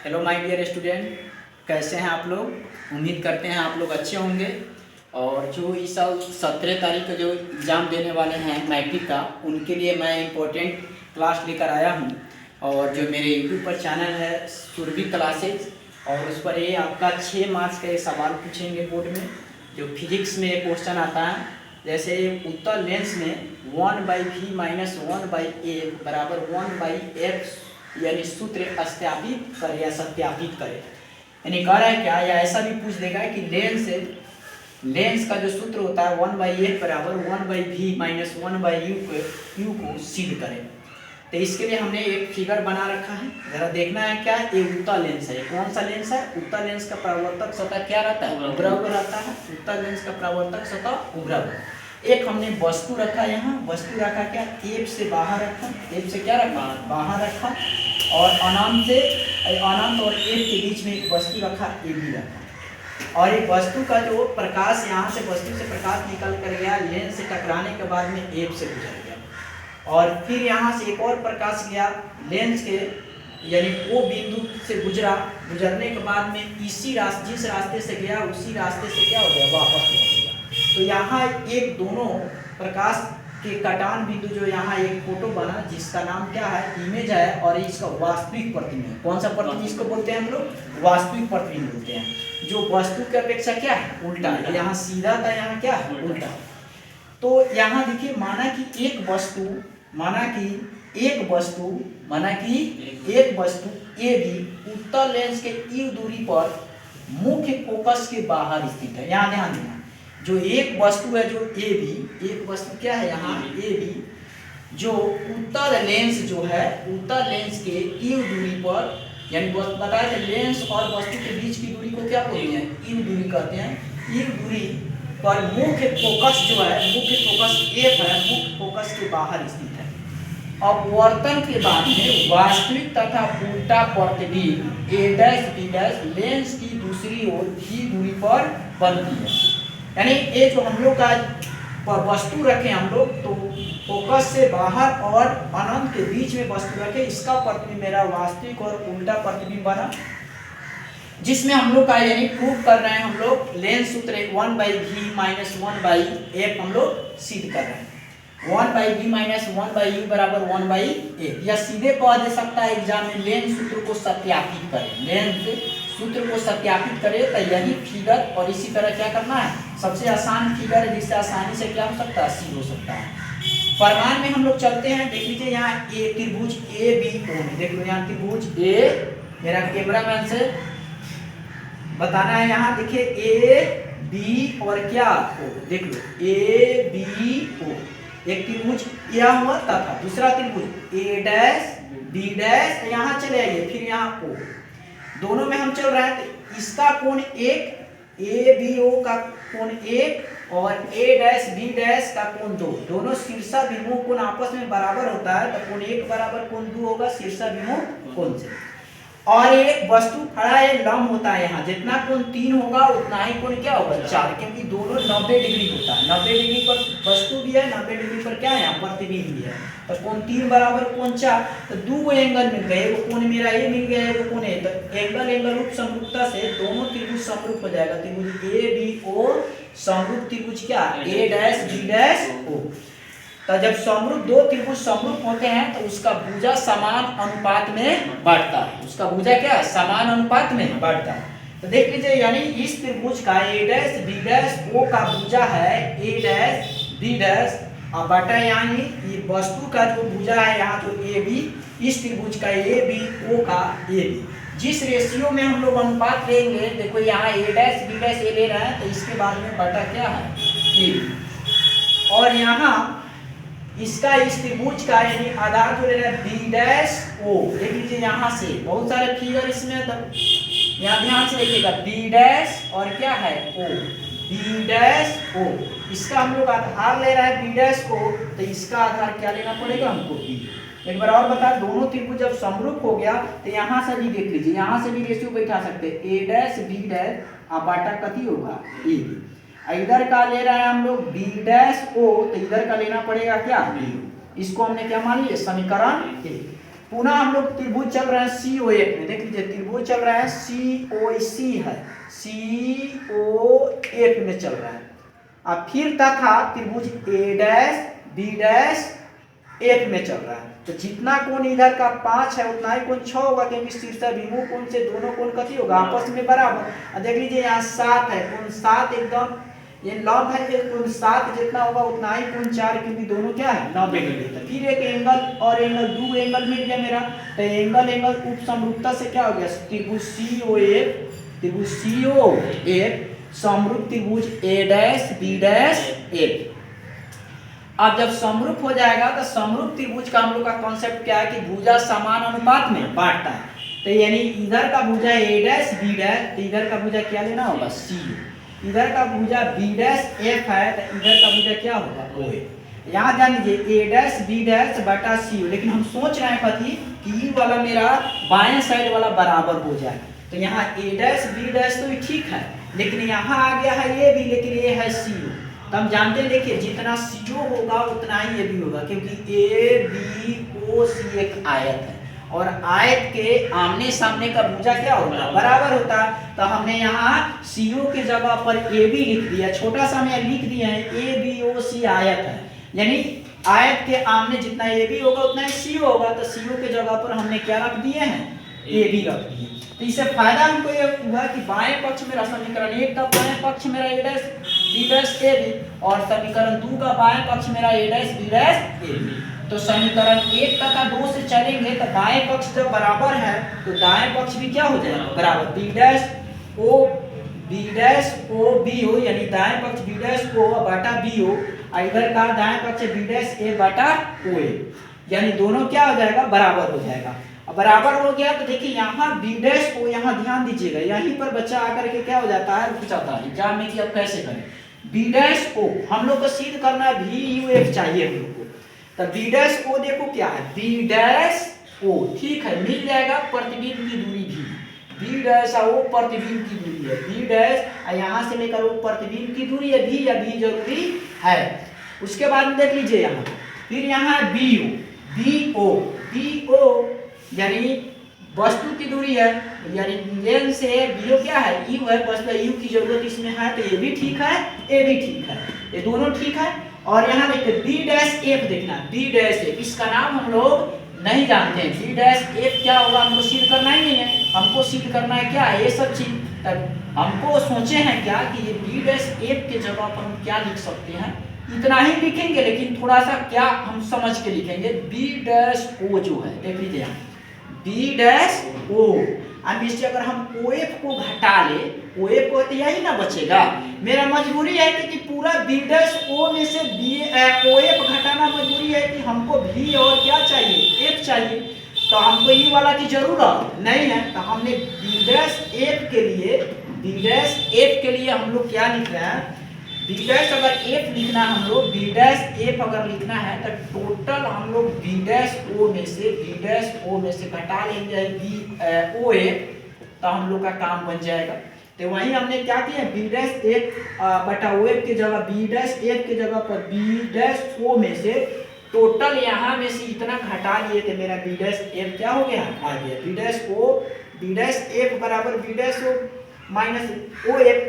Hello my dear student, कैसे हैं आप लोग। उम्मीद करते हैं आप लोग अच्छे होंगे। और जो इस साल 17 तारीख को जो एग्ज़ाम देने वाले हैं मैट्रिक का, उनके लिए मैं इम्पोर्टेंट क्लास लेकर आया हूं। और जो मेरे यूट्यूब पर चैनल है सुरभि क्लासेज, और उस पर ये आपका 6 मार्क्स का एक सवाल पूछेंगे बोर्ड में। जो फिजिक्स में एक क्वेश्चन आता है, जैसे उत्तर लेंस में 1/v माइनस 1/a बराबर 1/f यानी सूत्र सत्यापित करे या सत्यापित करे। यानी कह रहा है क्या, या ऐसा भी पूछ देगा कि लेंस का जो सूत्र होता है 1/f बराबर 1/v माइनस 1/u को सिद्ध करें। तो इसके लिए हमने एक फिगर बना रखा है, जरा देखना है क्या। ये उत्तल लेंस है। कौन सा लेंस है? उत्तल लेंस का परावर्तक सतह क्या रहता है? उभरा हुआ रहता है। उत्तल लेंस का परावर्तक सतह उभरा हुआ। एक हमने वस्तु रखा, यहाँ वस्तु रखा क्या, एफ से बाहर रखा। एफ से क्या रखा? बाहर रखा। और अनंत और एफ के बीच में एक वस्तु रखा, ए बी रखा। और एक वस्तु का जो प्रकाश यहाँ से वस्तु से प्रकाश निकल कर गया, लेंस से टकराने के बाद में एफ से गुजर गया। और फिर यहाँ से एक और प्रकाश गया लेंस के यानी ओ बिंदु से गुजरने के बाद में जिस रास्ते से गया उसी रास्ते से क्या हो गया, वापस लौट गया। तो यहाँ एक दोनों प्रकाश के कटान बिंदु जो यहाँ एक फोटो बना, जिसका नाम क्या है, इमेज है। और इसका वास्तविक प्रतिबिंब, कौन सा प्रतिबिंब इसको बोलते हैं हम लोग? वास्तविक प्रतिबिंब बोलते हैं। जो वस्तु की अपेक्षा क्या है, उल्टा है। यहाँ सीधा था, यहाँ क्या है, उल्टा। तो यहाँ देखिए, माना कि एक वस्तु ए भी उत्तल लेंस के ई दूरी पर मुख्य फोकस के बाहर स्थित है। यहाँ ध्यान देना, जो एक वस्तु है जो ए बी, एक वस्तु क्या है यहाँ ए बी, जो उत्तल लेंस जो है उत्तल लेंस के ई दूरी पर, यानी बताया कि लेंस और वस्तु के बीच की दूरी को क्या बोलते हैं, ई दूरी कहते हैं। ई दूरी पर मुख्य फोकस जो है, मुख्य फोकस एफ है, मुख्य फोकस के बाहर स्थित है। अपवर्तन के बाद में वास्तविक तथा उल्टा प्रतिबिंब ए डैश बी डैश लेंस की दूसरी ओर भी दूरी पर बनती है। यानी ये जो हम लोग का वस्तु रखे हम लोग, तो फोकस से बाहर और अनंत के बीच में वस्तु रखे, इसका प्रतिबिंब मेरा वास्तविक और उल्टा प्रतिबिंब बना, जिसमें हम लोग का यानी प्रूव कर रहे हैं हम लोग लेंस सूत्र 1/v माइनस 1/f हम लोग सिद्ध कर रहे हैं। 1/v माइनस 1/u बराबर 1/f, या सीधे कह दे सकता है एग्जाम में, लेंस सूत्र को सत्यापित करें। लेंस सूत्र को सत्यापित करें तो यही फिगर, और इसी तरह क्या करना है, सबसे आसान फिगर है जिससे आसानी से क्या हो सकता है, सिद्ध हो सकता है। प्रमाण में हम लोग चलते हैं। देख लीजिए यहाँ ए त्रिभुज ए बी ओ में, देख लो यहाँ त्रिभुज ए, मेरा कैमरामैन से बताना है। यहाँ देखिए ए बी और क्या ओ, देख लो ए बी ओ, एक त्रिभुज यह हुआ तथा दूसरा त्रिभुज ए डैश बी डैश, यहाँ चले आइए, फिर यहाँ ओ, दोनों में हम चल रहे हैं। तो इसका कोण एक, ए बी ओ का कोण एक, और ए डैश बी डैश का कोण दो। दोनों शीर्षाभिमुख कोण आपस में बराबर होता है, तो कोण एक बराबर कोण दो होगा शीर्षाभिमुख कोण से। और एक वस्तु खड़ा है, लंब होता है, यहाँ जितना कोण 3 होगा उतना ही कोण क्या होगा, 4, क्योंकि दोनों 90 डिग्री होता है। 90 डिग्री पर वस्तु भी है, 90 डिग्री पर क्या है, यहाँ प्रतिबिंब भी है। तो कोण 3 बराबर कोण 4, तो दो एंगल मिल गए। वो कोण मेरा ये मिल गया है, वो कोण है, तो एंगल रूप समरूपता से दोनों त्रिभुज समरूप हो जाएगा। त्रिभुज ए बी ओ समरूप त्रिभुज क्या, ए डैश बी डैश ओ। तो जब समरूप दो त्रिभुज समरूप होते हैं तो उसका भुजा समान अनुपात में बढ़ता है। उसका भुजा क्या है, समान अनुपात में बढ़ता है। तो देख लीजिए, यानी इस त्रिभुज का ए डैश बी डैश ओ का भुजा है ए डैश बी डैश, और बटा यानी ये वस्तु का जो भुजा है यहाँ जो ए बी, इस त्रिभुज का ए बी ओ का ए बी। जिस रेशियो में हम लोग अनुपात लेंगे, देखो यहाँ ए डैश बी डैश ए ले रहे हैं, तो इसके बाद में बटा क्या है, ए बी। और यहाँ इसका इस त्रिभुज का यानी आधार जो ले रहा है बी डैश ओ, देख लीजिए यहाँ से बहुत सारे फिगर इसमें, यहाँ ध्यान से देखिएगा, बी डैश और क्या है ओ, बी डैश ओ। इसका हम लोग आधार ले रहा है बी डैश को, तो इसका आधार क्या लेना पड़ेगा हमको, बी। एक बार और बता, दोनों त्रिभुज जब समरूप हो गया तो यहाँ से भी देख लीजिए, यहाँ से भी रेशियो बैठा सकते हैं, ए डैश बी डैश बाटा कति होगा ए बी। इधर का ले रहा है हम लोग बी डैश ओ, तो इधर का लेना पड़ेगा क्या, बी। इसको हमने क्या मान लिया, समीकरण 1। पुनः हम लोग त्रिभुज चल रहे हैं COF में, देख लीजिए त्रिभुज चल रहा है COC है, COF में चल रहा है। अब फिर तथा त्रिभुज A'B'F में चल रहा है। तो जितना कोण इधर का 5 है उतना ही कोण 6 होगा, क्योंकि शीर्षाभिमुख कोण से दोनों कोण कथी होगा आपस में बराबर। अब देख लीजिए यहाँ 7 है, कोण 7 एकदम ये लंब है, ये कोण 7 जितना होगा उतना ही कोण 4, क्योंकि दोनों क्या है 90 डिग्री। तो फिर एक एंगल और एंगल, दो एंगल मिल गया मेरा। तो एंगल एंगल उप समरूपता से क्या हो गया, त्रिभुज COF समरूप त्रिभुज A'B'F। अब जब समरूप हो जाएगा तो समरूप त्रिभुज का हम लोग का कॉन्सेप्ट क्या है कि भुजा समान अनुपात में बांटता है। तो यानी इधर का भुजा A', तो इधर का भुजा क्या लेना होगा CO, इधर का भुजा B'F है तो इधर का भुजा क्या होगा OA। यहाँ जान लीजिए A', B' बटा CO, लेकिन हम सोच रहे हैं कथी कि ये वाला मेरा बाएं साइड वाला बराबर हो जाए। तो यहाँ A', B' तो ठीक है, लेकिन यहाँ आ गया है ये भी, लेकिन ये है CO। तो हम जानते हैं, देखिए जितना CO होगा उतना ही ये भी होगा, क्योंकि ABOC एक आयत है और आयत के आमने सामने का भुजा क्या होता है बराबर होता है। तो हमने यहाँ CO की जगह पर AB लिख दिया, छोटा सा मैं लिख दिया है ABOC आयत है, यानी आयत के आमने जितना AB होगा उतना ही CO होगा। तो CO की जगह पर हमने क्या रख दिए हैं, AB रख दिए। तो इससे फायदा हमको ये हुआ कि बाएं पक्ष मेरा समीकरण 1 का बाएं पक्ष मेरा A', और समीकरण 2 का बाएं पक्ष मेरा A', तो समीकरण 1 तथा 2 से चलेंगे तो बाएं पक्ष जब बराबर है तो दाएं पक्ष भी क्या हो जाएगा बराबर, B' हो, यानी दाएं पक्ष B' बटा B हो, इधर का दाएं पक्ष B' बटा OA, यानी दोनों क्या हो जाएगा बराबर हो जाएगा। अब बराबर हो गया तो देखिए यहाँ B' यहाँ ध्यान दीजिएगा, यहीं पर बच्चा आकर के क्या हो जाता है रुक जाता है एग्जाम में कि अब कैसे करें। B' हम लोग को सिद्ध करना है VUF चाहिए हम लोग को। तो B' देखो क्या है B' ठीक है, मिल जाएगा प्रतिबिंब की दूरी भी, B' प्रतिबिंब की दूरी है, B' यहाँ से लेकर वो प्रतिबिंब की दूरी है भी, या भी जरूरी है। उसके बाद में देख लीजिए यहाँ, फिर यहाँ BO यानी वस्तु की दूरी है, यानी लेंस से BO क्या है U है, बस U की जरूरत इसमें है, तो ये भी ठीक है, ये भी ठीक है, ये दोनों ठीक है। और यहाँ देखिए B'F देखना, B'F इसका नाम हम लोग नहीं जानते हैं, B'F क्या होगा हमको सिद्ध करना ही नहीं है, हमको सिद्ध करना है क्या ये सब चीज। तब हमको सोचे हैं क्या कि ये B'F के जगह पर हम क्या लिख सकते हैं, इतना ही लिखेंगे, लेकिन थोड़ा सा क्या हम समझ के लिखेंगे। B' जो है देख लीजिए यहाँ B' अब इससे अगर हम OF को घटा ले, OF को तो यही ना बचेगा, मेरा मजबूरी है कि पूरा B' में से OF घटाना मजबूरी है कि हमको V और क्या चाहिए F चाहिए, तो हमको ये वाला की जरूरत नहीं है। तो हमने B' के लिए हम लोग क्या लिख रहे हैं, B' अगर F लिखना है हम लोग B'F अगर लिखना है तो टोटल हम लोग B'O में से घटा लेंगे OF, तो हम लोग का काम बन जाएगा। तो वहीं हमने क्या किया B'F बटा OF की जगह B'F की जगह पर B'O में से टोटल यहाँ में से इतना घटा लिए थे, मेरा B'F क्या हो गया आ गया B'F बराबर B'O माइनस OF।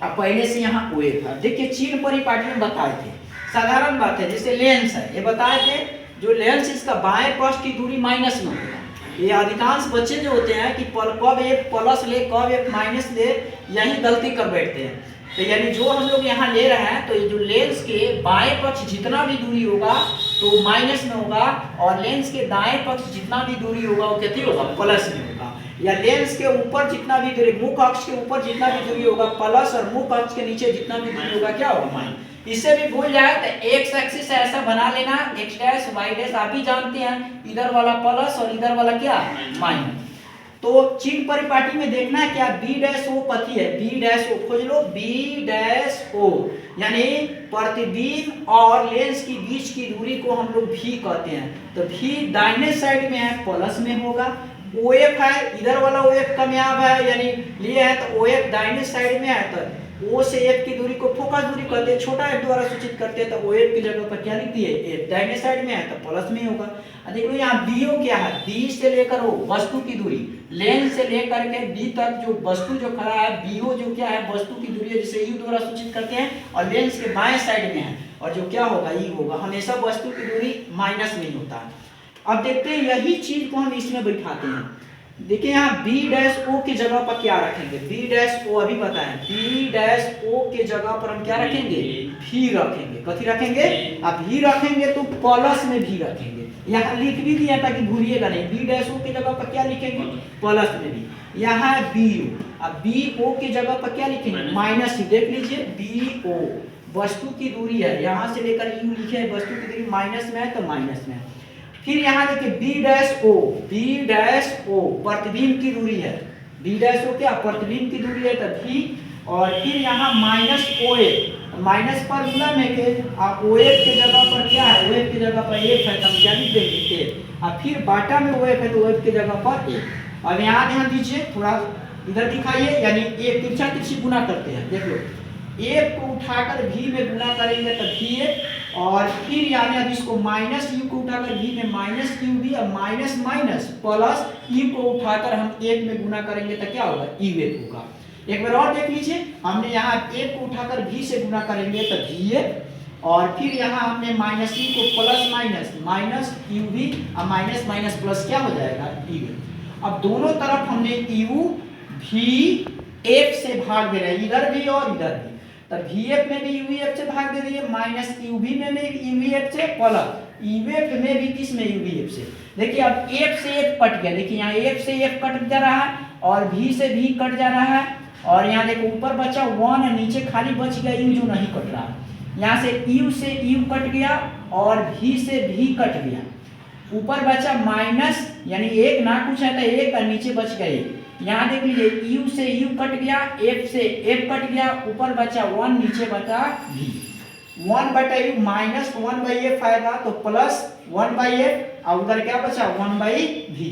अब पहले से यहाँ OF है, देखिए चिन्ह परिपाटी में बताए थे, साधारण बात है, जैसे लेंस है ये बताए थे, जो लेंस इसका बाएं पक्ष की दूरी माइनस में होगा। ये अधिकांश बच्चे जो होते हैं कि कब F प्लस ले कब F माइनस ले, यही गलती कर बैठते हैं। तो यानी जो हम लोग यहाँ ले रहे हैं, तो ये जो लेंस के बाएं पक्ष जितना भी दूरी होगा तो माइनस में होगा, और लेंस के दाएं पक्ष जितना भी दूरी होगा वो कितनी होगा प्लस में होगा, या लेंस के ऊपर जितना भी दूरी, मुख अक्ष के ऊपर जितना भी दूरी होगा प्लस, और मुख अक्ष के नीचे जितना भी दूरी होगा क्या होगा माइनस। इससे भी भूल जाए तो एक्स एक्सिस ऐसा बना लेना, x' y' आप ही जानते हैं, इधर वाला प्लस और इधर वाला क्या माइनस। तो चिन्ह परिपाटी में देखना है क्या B' पति है, B' खोज लो B' यानी प्रतिबिंब और लेंस की बीच की दूरी को हम लोग V कहते हैं। तो V दाहिने साइड में है प्लस में होगा, OF है इधर वाला OF कामयाब है, यानी लिए है तो OF दाहिने साइड में है, तो ओ से एफ की दूरी को फोकस दूरी कहते हैं, छोटा एफ द्वारा सूचित करते हैं, तो ओ एफ की जगह पर क्या लिख दिए, एफ दाहिने साइड में है तो प्लस में ही होगा। देख लो यहाँ बी ओ क्या है, बी से लेकर ओ वस्तु की दूरी, लेंस से लेकर के बी तक जो वस्तु जो खड़ा है, बी ओ जो क्या है वस्तु की दूरी है जिसे यू द्वारा सूचित करते हैं, और लेंस के बाएं साइड में है, और जो क्या होगा ई होगा, हमेशा वस्तु की दूरी माइनस में ही होता है। अब देखते हैं यही चीज को हम इसमें बैठाते हैं। देखिए यहाँ बी डैश ओ की जगह पर क्या रखेंगे, बी डैश ओ अभी बताएं, बी डैश ओ के जगह पर हम क्या रखेंगे, भी रखेंगे। कथी रखेंगे, अब भी रखेंगे तो प्लस में भी रखेंगे, यहाँ लिख भी दिया ताकि भूलिएगा नहीं, बी डैश ओ की जगह पर क्या लिखेंगे, प्लस में भी। यहाँ बी ओ, अब बी ओ की जगह पर क्या लिखेंगे, माइनस। देख लीजिए बी ओ वस्तु की दूरी है, यहाँ से लेकर यू लिखे है, वस्तु की दूरी माइनस में है तो माइनस में है। फिर यहाँ देखिए बी डैश ओ प्रतिबिंब की दूरी है, बी डैश ओ क्या प्रतिबिंब की दूरी है तब भी, और फिर यहाँ माइनस ओ एफ, माइनस पर गुना में के आप ओ एफ की जगह पर क्या है, ओ एफ की जगह पर एफ है तो हम क्या लिख देंगे एफ, और फिर बाटा में ओ एफ है तो ओ एफ की जगह पर एफ। अब यहाँ ध्यान दीजिए, थोड़ा इधर दिखाइए, यानी एक तिरछा तिरछी गुना करते हैं, देख लो एफ को उठाकर भी में गुना करेंगे तब भी एफ, और फिर यानी अब इसको माइनस यू को उठाकर भी में माइनस क्यू भी, और माइनस माइनस प्लस यू को उठाकर हम एक में गुना करेंगे तो क्या होगा, यू एफ होगा। एक बार और देख लीजिए, हमने यहाँ एक को उठाकर भी से गुना करेंगे तो भी एफ, और फिर यहाँ हमने माइनस यू को प्लस माइनस माइनस यू भी, और माइनस माइनस प्लस क्या हो जाएगा, यू एफ। अब दोनों तरफ हमने यू भी एफ से भाग दे रहे हैं, इधर भी और इधर भी, तब VF में भी UVF से भाग दे दिए, माइनस UV में भी UVF से, प्लस UF में भी किस में UVF से। देखिए अब F से F कट गया, देखिए यहाँ F से F कट जा रहा है, और V से V कट जा रहा है, और यहाँ देखो ऊपर बचा 1 नीचे खाली बच गया U जो नहीं कट रहा है। यहाँ से U से U कट गया और V से V कट गया, ऊपर बचा माइनस, यानी एक ना कुछ है तो एक, और नीचे बच गया एक। यहाँ देख लीजिए U से U कट गया, F से F कट गया, ऊपर बचा 1 नीचे बचा V, 1 बटा U माइनस 1 बाई एफ आएगा तो प्लस 1 बाई एफ, और उधर क्या बचा 1 बाई V,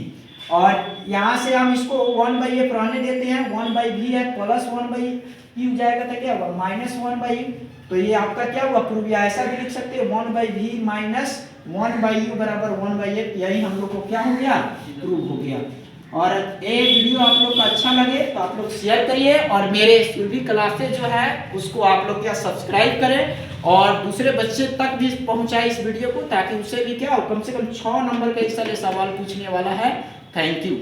और यहाँ से हम इसको 1 बाई एफ रहने देते हैं, 1 बाई V है प्लस 1 बाई U जाएगा तो क्या होगा माइनस 1 बाई U। तो ये आपका क्या हुआ प्रूफ, या ऐसा भी लिख सकते हैं 1 by V minus 1 by U बराबर 1 बाई एफ, यही हम लोग को क्या हो गया, प्रूफ हो गया। और ये वीडियो आप लोग को अच्छा लगे तो आप लोग शेयर करिए, और मेरे सभी क्लासेज जो है उसको आप लोग क्या सब्सक्राइब करें, और दूसरे बच्चे तक भी पहुंचाए इस वीडियो को, ताकि उससे भी क्या हो, कम से कम 6 नंबर का इस तरह सवाल पूछने वाला है। Thank you.